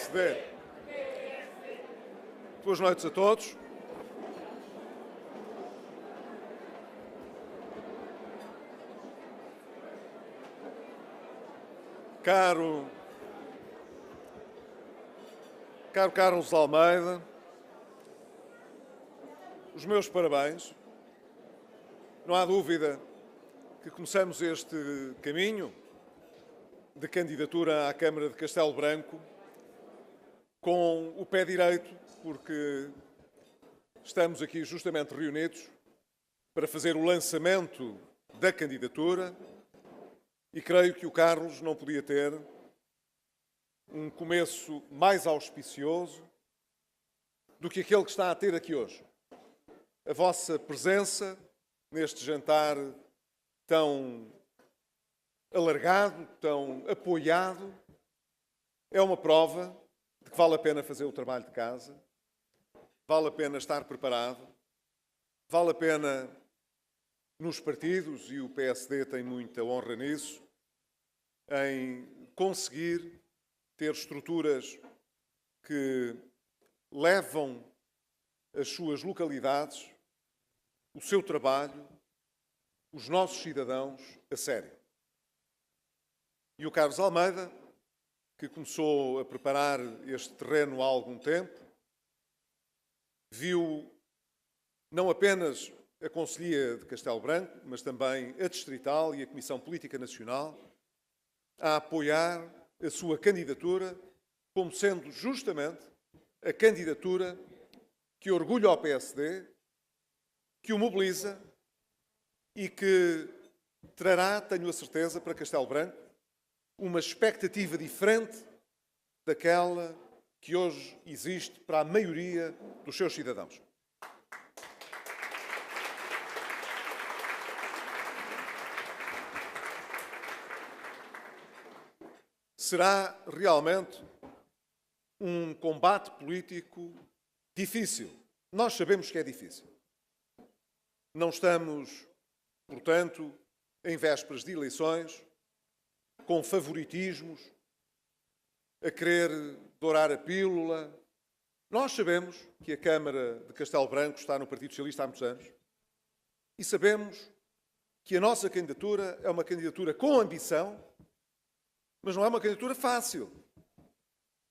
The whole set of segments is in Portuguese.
PSD. Boas noites a todos. Caro Carlos Almeida, os meus parabéns. Não há dúvida que começamos este caminho de candidatura à Câmara de Castelo Branco com o pé direito, porque estamos aqui justamente reunidos para fazer o lançamento da candidatura e creio que o Carlos não podia ter um começo mais auspicioso do que aquele que está a ter aqui hoje. A vossa presença neste jantar tão alargado, tão apoiado, é uma prova de que vale a pena fazer o trabalho de casa, vale a pena estar preparado, vale a pena nos partidos, e o PSD tem muita honra nisso, em conseguir ter estruturas que levam as suas localidades, o seu trabalho, os nossos cidadãos a sério. E o Carlos Almeida, que começou a preparar este terreno há algum tempo, viu não apenas a Conselhia de Castelo Branco, mas também a Distrital e a Comissão Política Nacional a apoiar a sua candidatura como sendo justamente a candidatura que orgulha ao PSD, que o mobiliza e que trará, tenho a certeza, para Castelo Branco uma expectativa diferente daquela que hoje existe para a maioria dos seus cidadãos. Será realmente um combate político difícil. Nós sabemos que é difícil. Não estamos, portanto, em vésperas de eleições, com favoritismos, a querer dourar a pílula. Nós sabemos que a Câmara de Castelo Branco está no Partido Socialista há muitos anos e sabemos que a nossa candidatura é uma candidatura com ambição, mas não é uma candidatura fácil.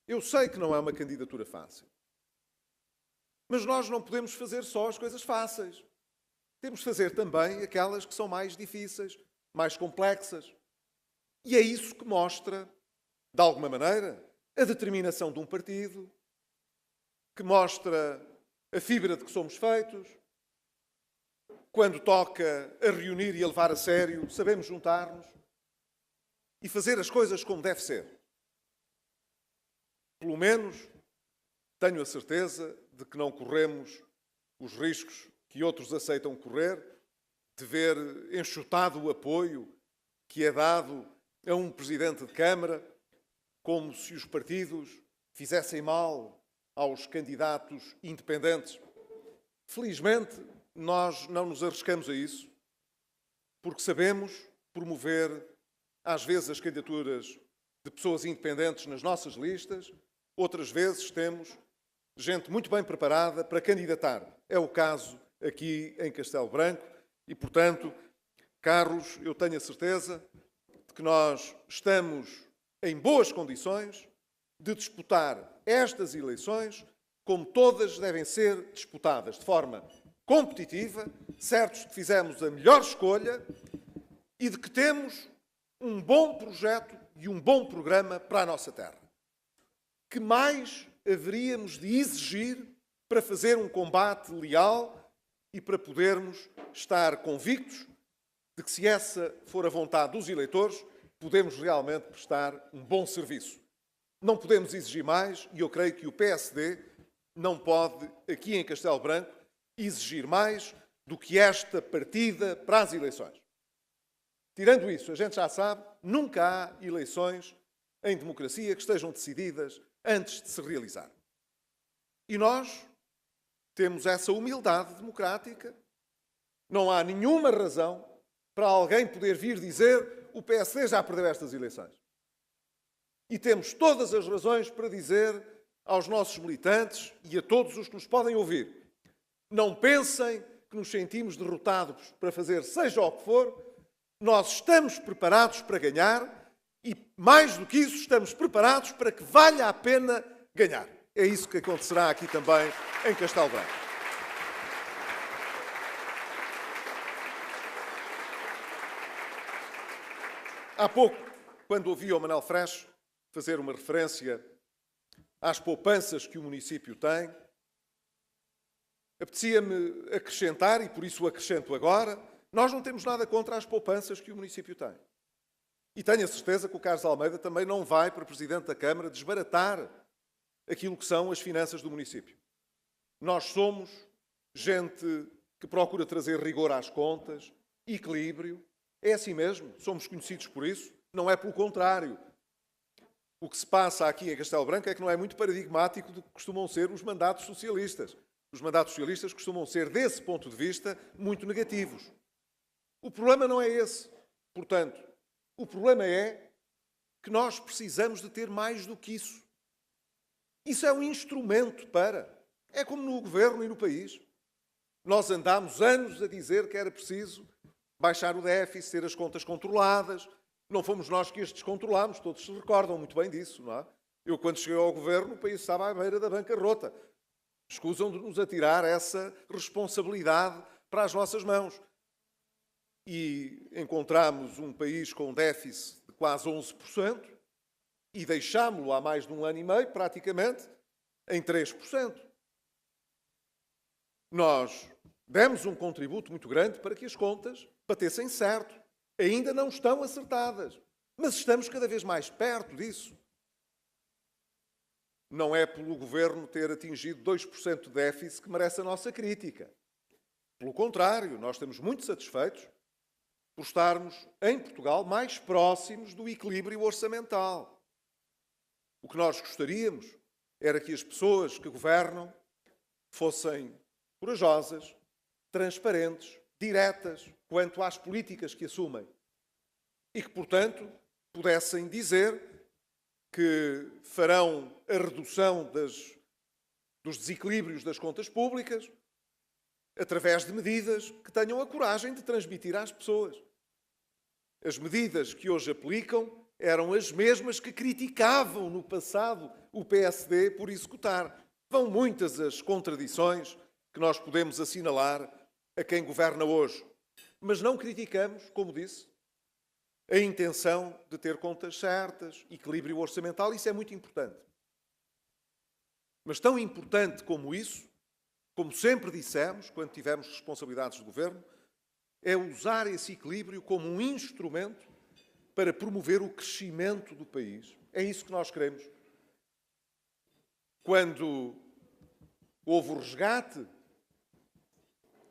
Eu sei que não é uma candidatura fácil. Mas nós não podemos fazer só as coisas fáceis. Temos de fazer também aquelas que são mais difíceis, mais complexas. E é isso que mostra, de alguma maneira, a determinação de um partido, que mostra a fibra de que somos feitos. Quando toca a reunir e a levar a sério, sabemos juntar-nos e fazer as coisas como deve ser. Pelo menos tenho a certeza de que não corremos os riscos que outros aceitam correr, de ver enxutado o apoio que é dado a um Presidente de Câmara, como se os partidos fizessem mal aos candidatos independentes. Felizmente, nós não nos arriscamos a isso, porque sabemos promover às vezes as candidaturas de pessoas independentes nas nossas listas, outras vezes temos gente muito bem preparada para candidatar. É o caso aqui em Castelo Branco e, portanto, Carlos, eu tenho a certeza de que nós estamos em boas condições de disputar estas eleições como todas devem ser disputadas, de forma competitiva, certos de que fizemos a melhor escolha e de que temos um bom projeto e um bom programa para a nossa terra. Que mais haveríamos de exigir para fazer um combate leal e para podermos estar convictos de que, se essa for a vontade dos eleitores, podemos realmente prestar um bom serviço. Não podemos exigir mais e eu creio que o PSD não pode, aqui em Castelo Branco, exigir mais do que esta partida para as eleições. Tirando isso, a gente já sabe, nunca há eleições em democracia que estejam decididas antes de se realizar. E nós temos essa humildade democrática. Não há nenhuma razão para alguém poder vir dizer o PSD já perdeu estas eleições. E temos todas as razões para dizer aos nossos militantes e a todos os que nos podem ouvir: não pensem que nos sentimos derrotados para fazer seja o que for. Nós estamos preparados para ganhar e, mais do que isso, estamos preparados para que valha a pena ganhar. É isso que acontecerá aqui também em Castelo Branco. Há pouco, quando ouvi o Manuel Freixo fazer uma referência às poupanças que o município tem, apetecia-me acrescentar, e por isso o acrescento agora: nós não temos nada contra as poupanças que o município tem. E tenho a certeza que o Carlos Almeida também não vai, para Presidente da Câmara, desbaratar aquilo que são as finanças do município. Nós somos gente que procura trazer rigor às contas, equilíbrio. É assim mesmo, somos conhecidos por isso, não é pelo contrário. O que se passa aqui em Castelo Branco é que não é muito paradigmático do que costumam ser os mandatos socialistas. Os mandatos socialistas costumam ser, desse ponto de vista, muito negativos. O problema não é esse. Portanto, o problema é que nós precisamos de ter mais do que isso. Isso é um instrumento para... É como no governo e no país. Nós andámos anos a dizer que era preciso baixar o déficit, ter as contas controladas. Não fomos nós que as descontrolámos, todos se recordam muito bem disso, não é? Eu, quando cheguei ao governo, o país estava à beira da bancarrota. Escusam de nos atirar essa responsabilidade para as nossas mãos. E encontramos um país com déficit de quase 11% e deixámo-lo há mais de um ano e meio, praticamente, em 3%. Nós demos um contributo muito grande para que as contas batessem certo. Ainda não estão acertadas, mas estamos cada vez mais perto disso. Não é pelo governo ter atingido 2% de déficit que merece a nossa crítica. Pelo contrário, nós estamos muito satisfeitos por estarmos, em Portugal, mais próximos do equilíbrio orçamental. O que nós gostaríamos era que as pessoas que governam fossem corajosas, transparentes, diretas quanto às políticas que assumem e que, portanto, pudessem dizer que farão a redução dos desequilíbrios das contas públicas através de medidas que tenham a coragem de transmitir às pessoas. As medidas que hoje aplicam eram as mesmas que criticavam no passado o PSD por executar. Vão muitas as contradições que nós podemos assinalar a quem governa hoje. Mas não criticamos, como disse, a intenção de ter contas certas, equilíbrio orçamental. Isso é muito importante. Mas tão importante como isso, como sempre dissemos, quando tivemos responsabilidades de governo, é usar esse equilíbrio como um instrumento para promover o crescimento do país. É isso que nós queremos. Quando houve o resgate,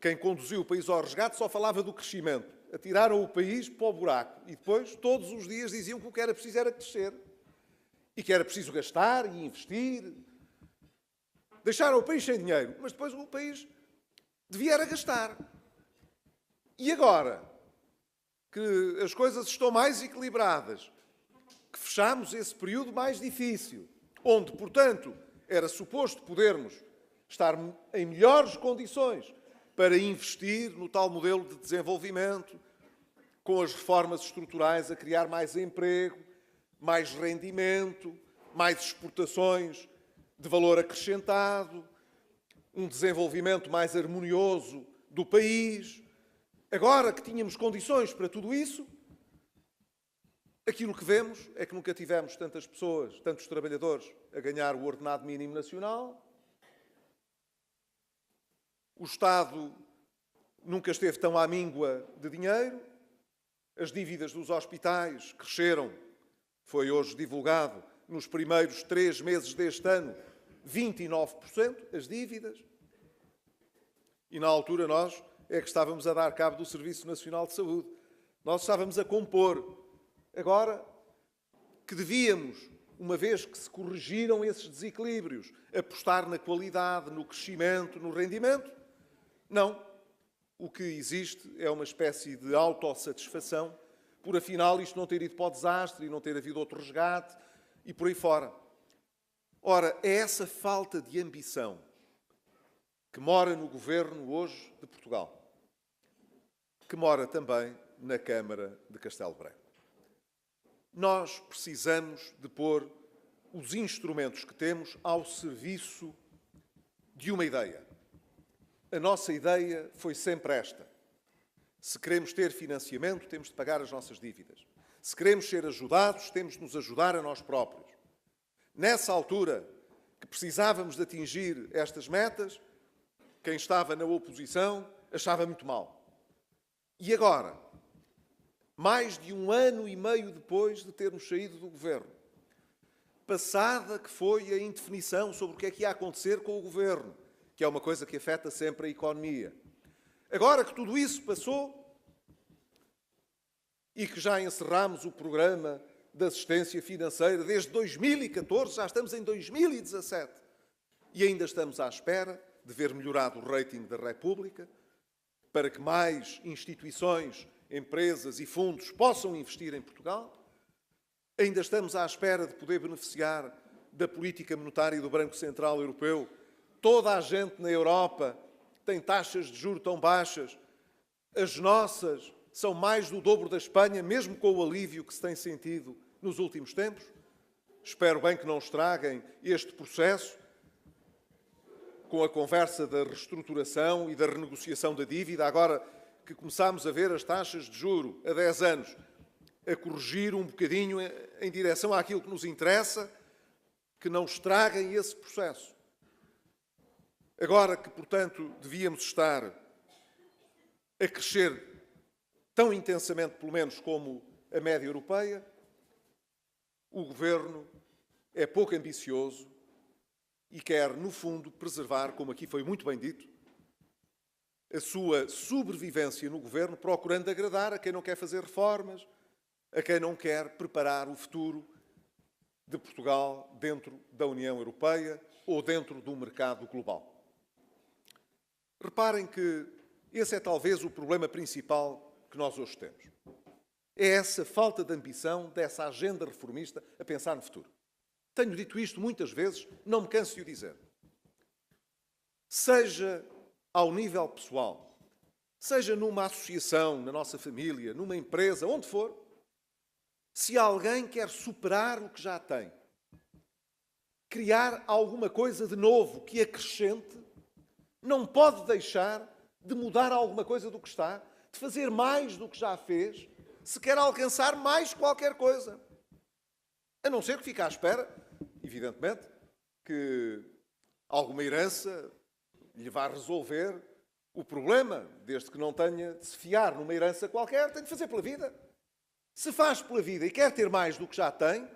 quem conduziu o país ao resgate só falava do crescimento. Atiraram o país para o buraco. E depois, todos os dias, diziam que o que era preciso era crescer. E que era preciso gastar e investir. Deixaram o país sem dinheiro. Mas depois o país devia era gastar. E agora que as coisas estão mais equilibradas, que fechamos esse período mais difícil, onde, portanto, era suposto podermos estar em melhores condições para investir no tal modelo de desenvolvimento, com as reformas estruturais a criar mais emprego, mais rendimento, mais exportações de valor acrescentado, um desenvolvimento mais harmonioso do país. Agora que tínhamos condições para tudo isso, aquilo que vemos é que nunca tivemos tantas pessoas, tantos trabalhadores a ganhar o ordenado mínimo nacional. O Estado nunca esteve tão à míngua de dinheiro. As dívidas dos hospitais cresceram, foi hoje divulgado, nos primeiros 3 meses deste ano, 29% as dívidas. E na altura nós é que estávamos a dar cabo do Serviço Nacional de Saúde. Nós estávamos a compor. Agora que devíamos, uma vez que se corrigiram esses desequilíbrios, apostar na qualidade, no crescimento, no rendimento, não. O que existe é uma espécie de autossatisfação por, afinal, isto não ter ido para o desastre e não ter havido outro resgate e por aí fora. Ora, é essa falta de ambição que mora no governo hoje de Portugal, que mora também na Câmara de Castelo Branco. Nós precisamos de pôr os instrumentos que temos ao serviço de uma ideia. A nossa ideia foi sempre esta. Se queremos ter financiamento, temos de pagar as nossas dívidas. Se queremos ser ajudados, temos de nos ajudar a nós próprios. Nessa altura que precisávamos de atingir estas metas, quem estava na oposição achava muito mal. E agora, mais de 1 ano e meio depois de termos saído do governo, passada que foi a indefinição sobre o que é que ia acontecer com o governo, que é uma coisa que afeta sempre a economia. Agora que tudo isso passou e que já encerramos o programa de assistência financeira desde 2014, já estamos em 2017 e ainda estamos à espera de ver melhorado o rating da República para que mais instituições, empresas e fundos possam investir em Portugal. Ainda estamos à espera de poder beneficiar da política monetária do Banco Central Europeu. Toda a gente na Europa tem taxas de juros tão baixas. As nossas são mais do dobro da Espanha, mesmo com o alívio que se tem sentido nos últimos tempos. Espero bem que não estraguem este processo com a conversa da reestruturação e da renegociação da dívida, agora que começámos a ver as taxas de juro a 10 anos a corrigir um bocadinho em direção àquilo que nos interessa, que não estraguem esse processo. Agora que, portanto, devíamos estar a crescer tão intensamente, pelo menos, como a média europeia, o Governo é pouco ambicioso e quer, no fundo, preservar, como aqui foi muito bem dito, a sua sobrevivência no Governo, procurando agradar a quem não quer fazer reformas, a quem não quer preparar o futuro de Portugal dentro da União Europeia ou dentro do mercado global. Reparem que esse é talvez o problema principal que nós hoje temos. É essa falta de ambição dessa agenda reformista a pensar no futuro. Tenho dito isto muitas vezes, não me canso de o dizer. Seja ao nível pessoal, seja numa associação, na nossa família, numa empresa, onde for, se alguém quer superar o que já tem, criar alguma coisa de novo que acrescente, não pode deixar de mudar alguma coisa do que está, de fazer mais do que já fez, se quer alcançar mais qualquer coisa. A não ser que fique à espera, evidentemente, que alguma herança lhe vá resolver o problema, desde que não tenha de se fiar numa herança qualquer, tem de fazer pela vida. Se faz pela vida e quer ter mais do que já tem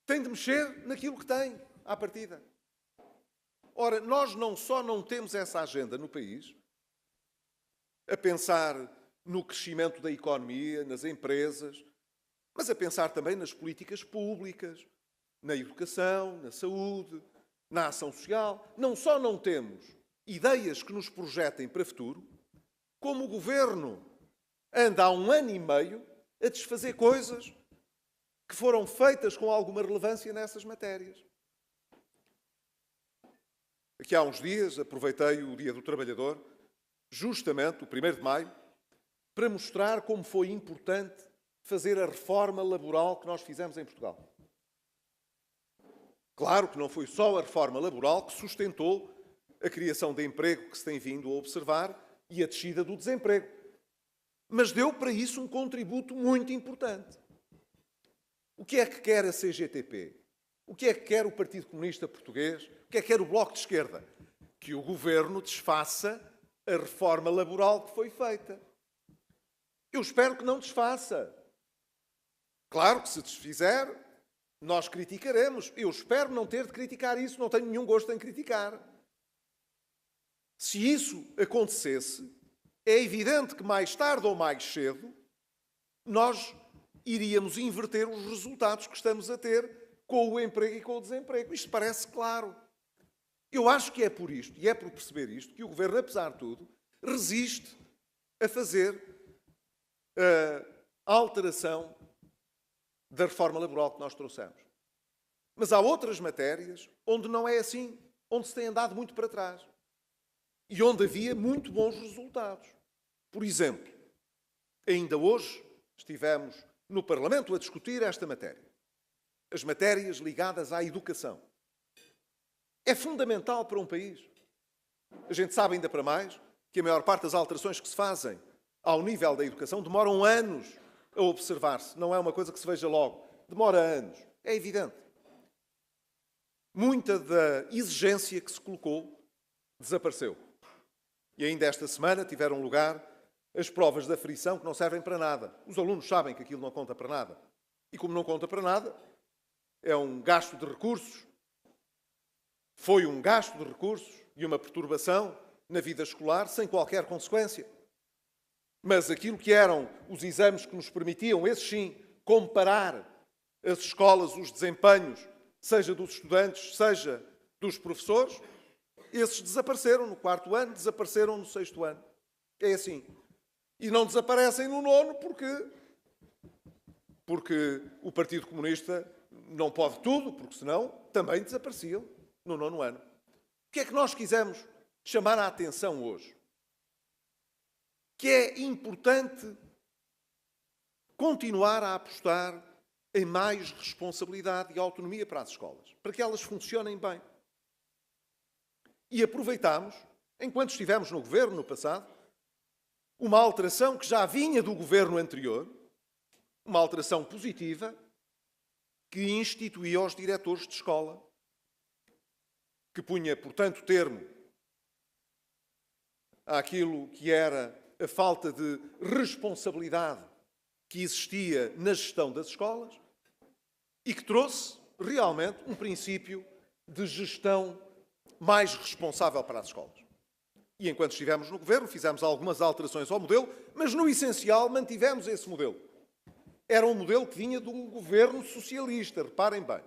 de mexer naquilo que tem, à partida. Ora, nós não só não temos essa agenda no país, a pensar no crescimento da economia, nas empresas, mas a pensar também nas políticas públicas, na educação, na saúde, na ação social. Não só não temos ideias que nos projetem para o futuro, como o Governo anda há 1 ano e meio a desfazer coisas que foram feitas com alguma relevância nessas matérias. Aqui há uns dias aproveitei o Dia do Trabalhador, justamente o 1º de maio, para mostrar como foi importante fazer a reforma laboral que nós fizemos em Portugal. Claro que não foi só a reforma laboral que sustentou a criação de emprego que se tem vindo a observar e a descida do desemprego, mas deu para isso um contributo muito importante. O que é que quer a CGTP? O que é que quer o Partido Comunista Português? O que é que quer o Bloco de Esquerda? Que o Governo desfaça a reforma laboral que foi feita. Eu espero que não desfaça. Claro que se desfizer, nós criticaremos. Eu espero não ter de criticar isso, não tenho nenhum gosto em criticar. Se isso acontecesse, é evidente que mais tarde ou mais cedo nós iríamos inverter os resultados que estamos a ter com o emprego e com o desemprego. Isto parece claro. Eu acho que é por isto, e é por perceber isto, que o Governo, apesar de tudo, resiste a fazer a alteração da reforma laboral que nós trouxemos. Mas há outras matérias onde não é assim, onde se tem andado muito para trás e onde havia muito bons resultados. Por exemplo, ainda hoje estivemos no Parlamento a discutir esta matéria. As matérias ligadas à educação. É fundamental para um país. A gente sabe ainda para mais que a maior parte das alterações que se fazem ao nível da educação demoram anos a observar-se. Não é uma coisa que se veja logo. Demora anos. É evidente. Muita da exigência que se colocou desapareceu. E ainda esta semana tiveram lugar as provas de aferição que não servem para nada. Os alunos sabem que aquilo não conta para nada. E como não conta para nada, é um gasto de recursos, foi um gasto de recursos e uma perturbação na vida escolar sem qualquer consequência. Mas aquilo que eram os exames que nos permitiam, esses sim, comparar as escolas, os desempenhos, seja dos estudantes, seja dos professores, esses desapareceram no 4º ano, desapareceram no 6º ano. É assim. E não desaparecem no 9º porque o Partido Comunista não pode tudo, porque senão também desapareciam no 9º ano. O que é que nós quisemos chamar a atenção hoje? Que é importante continuar a apostar em mais responsabilidade e autonomia para as escolas, para que elas funcionem bem. E aproveitámos, enquanto estivemos no governo no passado, uma alteração que já vinha do governo anterior, uma alteração positiva, que instituía os diretores de escola, que punha, portanto, termo àquilo que era a falta de responsabilidade que existia na gestão das escolas e que trouxe realmente um princípio de gestão mais responsável para as escolas. E enquanto estivemos no governo, fizemos algumas alterações ao modelo, mas no essencial mantivemos esse modelo. Era um modelo que vinha de um governo socialista, reparem bem.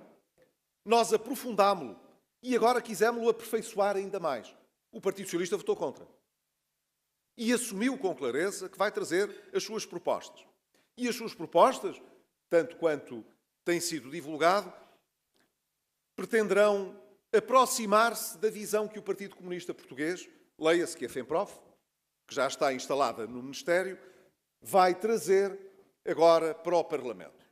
Nós aprofundámo-lo e agora quisemos-lo aperfeiçoar ainda mais. O Partido Socialista votou contra. E assumiu com clareza que vai trazer as suas propostas. E as suas propostas, tanto quanto tem sido divulgado, pretenderão aproximar-se da visão que o Partido Comunista Português, leia-se que a FEMPROF, que já está instalada no Ministério, vai trazer agora para o Parlamento.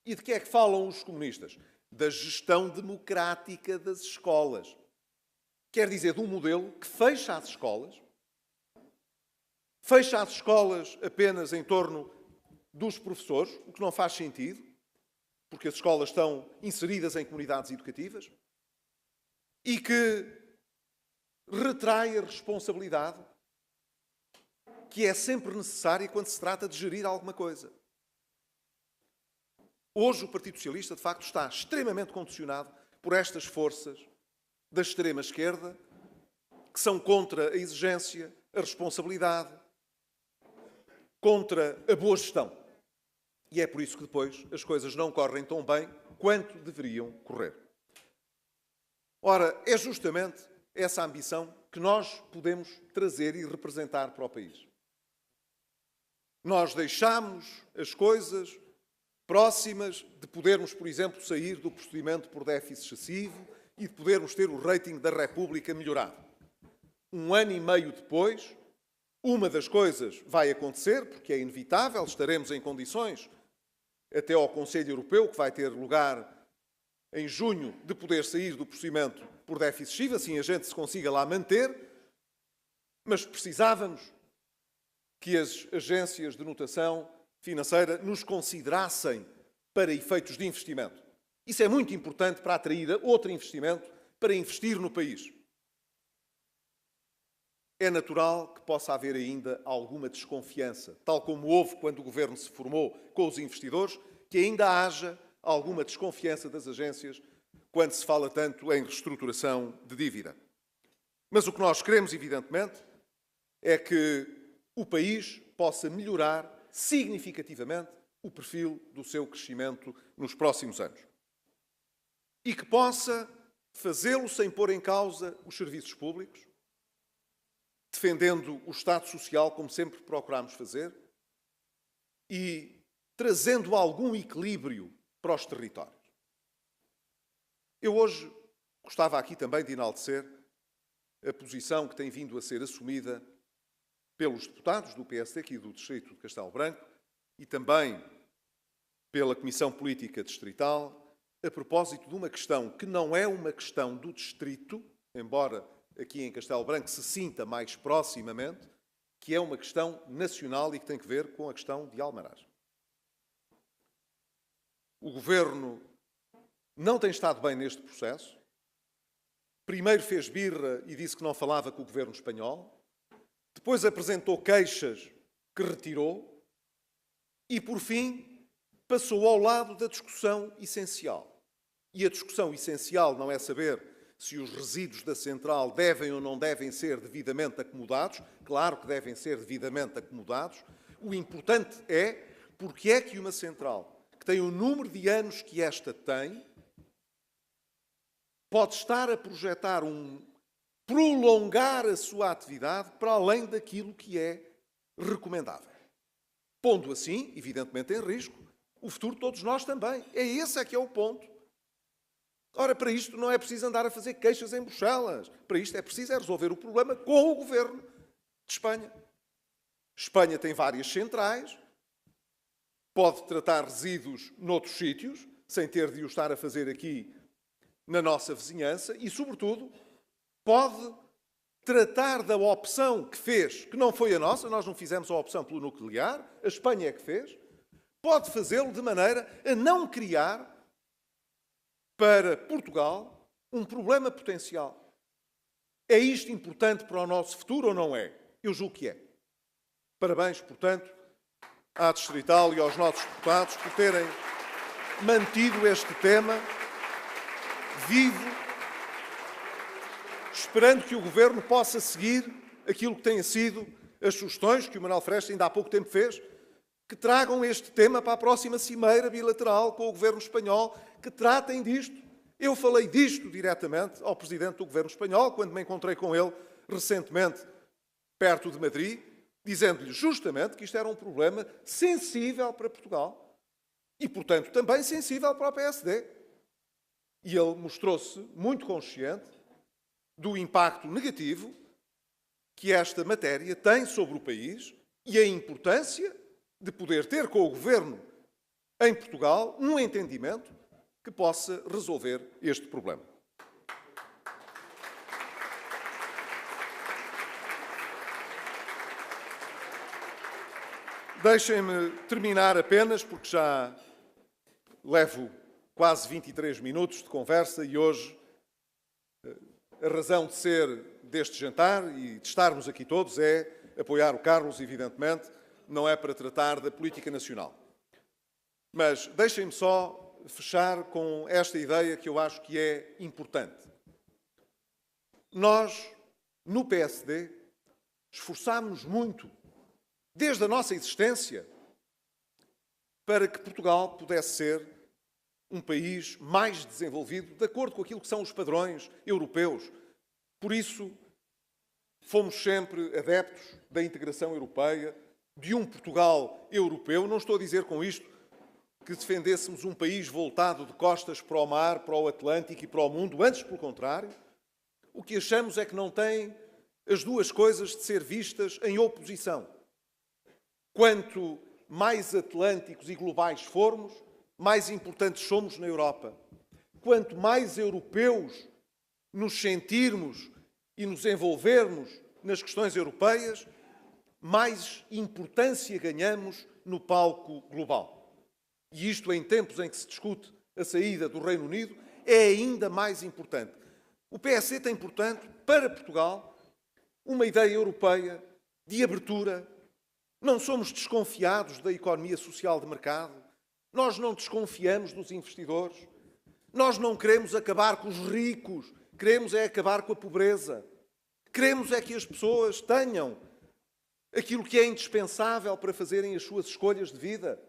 E de que é que falam os comunistas? Da gestão democrática das escolas. Quer dizer, de um modelo que fecha as escolas apenas em torno dos professores, o que não faz sentido, porque as escolas estão inseridas em comunidades educativas, e que retrai a responsabilidade que é sempre necessária quando se trata de gerir alguma coisa. Hoje o Partido Socialista, de facto, está extremamente condicionado por estas forças da extrema-esquerda que são contra a exigência, a responsabilidade, contra a boa gestão. E é por isso que depois as coisas não correm tão bem quanto deveriam correr. Ora, é justamente essa ambição que nós podemos trazer e representar para o país. Nós deixamos as coisas próximas de podermos, por exemplo, sair do procedimento por déficit excessivo e de podermos ter o rating da República melhorado. 1 ano e meio depois, uma das coisas vai acontecer, porque é inevitável, estaremos em condições, até ao Conselho Europeu, que vai ter lugar em junho, de poder sair do procedimento por déficit excessivo, assim a gente se consiga lá manter, mas precisávamos que as agências de notação financeira nos considerassem para efeitos de investimento. Isso é muito importante para atrair outro investimento, para investir no país. É natural que possa haver ainda alguma desconfiança, tal como houve quando o governo se formou com os investidores, que ainda haja alguma desconfiança das agências quando se fala tanto em reestruturação de dívida. Mas o que nós queremos, evidentemente, é que o país possa melhorar significativamente o perfil do seu crescimento nos próximos anos. E que possa fazê-lo sem pôr em causa os serviços públicos, defendendo o Estado Social, como sempre procuramos fazer, e trazendo algum equilíbrio para os territórios. Eu hoje gostava aqui também de enaltecer a posição que tem vindo a ser assumida pelos deputados do PSD aqui do Distrito de Castelo Branco e também pela Comissão Política Distrital, a propósito de uma questão que não é uma questão do Distrito, embora aqui em Castelo Branco se sinta mais proximamente, que é uma questão nacional e que tem que ver com a questão de Almaraz. O Governo não tem estado bem neste processo. Primeiro fez birra e disse que não falava com o Governo espanhol. Depois apresentou queixas que retirou. E, por fim, passou ao lado da discussão essencial. E a discussão essencial não é saber se os resíduos da central devem ou não devem ser devidamente acomodados. Claro que devem ser devidamente acomodados. O importante é porque é que uma central que tem o número de anos que esta tem pode estar a projetar prolongar a sua atividade para além daquilo que é recomendável. Pondo assim, evidentemente, em risco o futuro de todos nós também. Esse é que é o ponto. Ora, para isto não é preciso andar a fazer queixas em Bruxelas. Para isto é preciso resolver o problema com o Governo de Espanha. Espanha tem várias centrais, pode tratar resíduos noutros sítios, sem ter de o estar a fazer aqui na nossa vizinhança e, sobretudo, pode tratar da opção que fez, que não foi a nossa, nós não fizemos a opção pelo nuclear, a Espanha é que fez, pode fazê-lo de maneira a não criar para Portugal um problema potencial. É isto importante para o nosso futuro ou não é? Eu julgo que é. Parabéns, portanto, à Distrital e aos nossos deputados por terem mantido este tema vivo, esperando que o Governo possa seguir aquilo que têm sido as sugestões que o Manuel Freixo ainda há pouco tempo fez, que tragam este tema para a próxima cimeira bilateral com o Governo espanhol, que tratem disto. Eu falei disto diretamente ao Presidente do Governo espanhol, quando me encontrei com ele recentemente, perto de Madrid, dizendo-lhe justamente que isto era um problema sensível para Portugal e, portanto, também sensível para o PSD. E ele mostrou-se muito consciente do impacto negativo que esta matéria tem sobre o país e a importância de poder ter com o Governo em Portugal um entendimento que possa resolver este problema. Deixem-me terminar apenas, porque já levo quase 23 minutos de conversa e hoje a razão de ser deste jantar e de estarmos aqui todos é apoiar o Carlos, evidentemente, não é para tratar da política nacional. Mas deixem-me só fechar com esta ideia que eu acho que é importante. Nós, no PSD, esforçámos-nos muito, desde a nossa existência, para que Portugal pudesse ser um país mais desenvolvido, de acordo com aquilo que são os padrões europeus. Por isso, fomos sempre adeptos da integração europeia, de um Portugal europeu. Não estou a dizer com isto que defendêssemos um país voltado de costas para o mar, para o Atlântico e para o mundo. Antes, pelo contrário, o que achamos é que não tem as duas coisas de ser vistas em oposição. Quanto mais atlânticos e globais formos, mais importantes somos na Europa. Quanto mais europeus nos sentirmos e nos envolvermos nas questões europeias, mais importância ganhamos no palco global. E isto, em tempos em que se discute a saída do Reino Unido, é ainda mais importante. O PSD tem, portanto, para Portugal, uma ideia europeia de abertura. Não somos desconfiados da economia social de mercado. Nós não desconfiamos dos investidores. Nós não queremos acabar com os ricos. Queremos é acabar com a pobreza. Queremos é que as pessoas tenham aquilo que é indispensável para fazerem as suas escolhas de vida,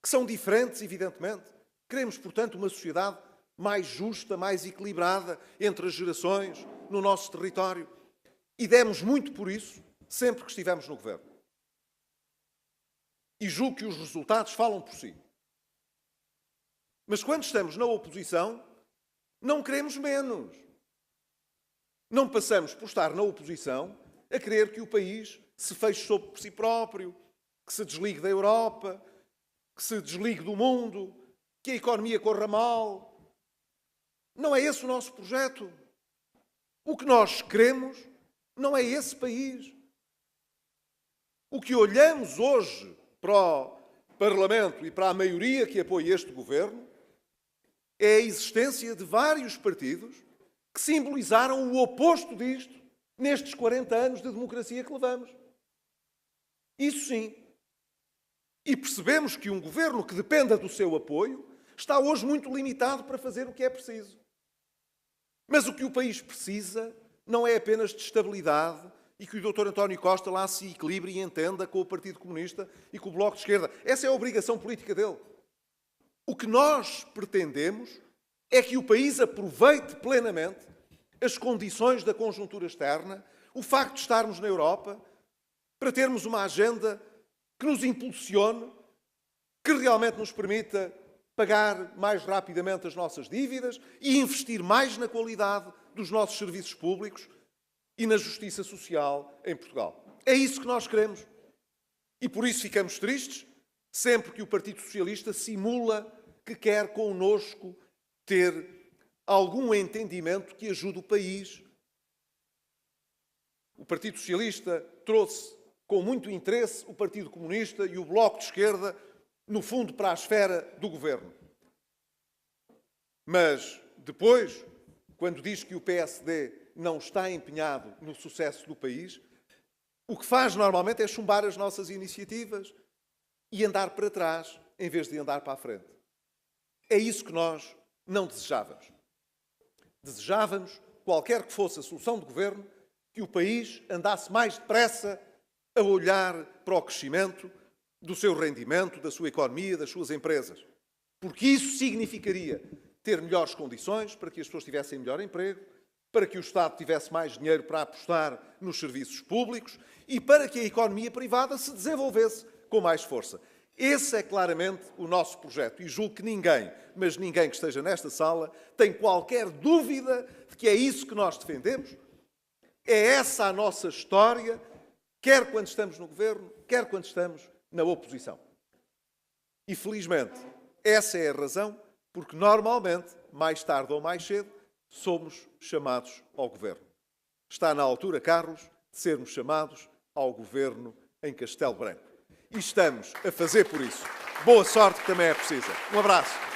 que são diferentes, evidentemente. Queremos, portanto, uma sociedade mais justa, mais equilibrada entre as gerações no nosso território. E demos muito por isso sempre que estivemos no governo. E julgo que os resultados falam por si. Mas quando estamos na oposição, Não queremos menos. Não passamos por estar na oposição a querer que o país se feche sobre si próprio, que se desligue da Europa, que se desligue do mundo, que a economia corra mal. Não é esse o nosso projeto. O que nós queremos não é esse país. O que olhamos hoje para o Parlamento e para a maioria que apoia este governo é a existência de vários partidos que simbolizaram o oposto disto nestes 40 anos de democracia que levamos. Isso sim. E percebemos que um governo que dependa do seu apoio está hoje muito limitado para fazer o que é preciso. Mas o que o país precisa não é apenas de estabilidade e que o Dr. António Costa lá se equilibre e entenda com o Partido Comunista e com o Bloco de Esquerda. Essa é a obrigação política dele. O que nós pretendemos é que o país aproveite plenamente as condições da conjuntura externa, o facto de estarmos na Europa, para termos uma agenda que nos impulsione, que realmente nos permita pagar mais rapidamente as nossas dívidas e investir mais na qualidade dos nossos serviços públicos e na justiça social em Portugal. É isso que nós queremos. E por isso ficamos tristes sempre que o Partido Socialista simula que quer connosco ter algum entendimento que ajude o país. O Partido Socialista trouxe com muito interesse o Partido Comunista e o Bloco de Esquerda, no fundo, para a esfera do governo. Mas depois, quando diz que o PSD não está empenhado no sucesso do país, o que faz normalmente é chumbar as nossas iniciativas e andar para trás em vez de andar para a frente. É isso que nós não desejávamos. Desejávamos, qualquer que fosse a solução de governo, que o país andasse mais depressa a olhar para o crescimento do seu rendimento, da sua economia, das suas empresas. Porque isso significaria ter melhores condições para que as pessoas tivessem melhor emprego, para que o Estado tivesse mais dinheiro para apostar nos serviços públicos e para que a economia privada se desenvolvesse com mais força. Esse é claramente o nosso projeto e julgo que ninguém, mas ninguém que esteja nesta sala, tem qualquer dúvida de que é isso que nós defendemos. É essa a nossa história, quer quando estamos no governo, quer quando estamos na oposição. E, felizmente, essa é a razão porque, normalmente, mais tarde ou mais cedo, somos chamados ao governo. Está na altura, Carlos, de sermos chamados ao governo em Castelo Branco. E estamos a fazer por isso. Boa sorte, que também é precisa. Um abraço.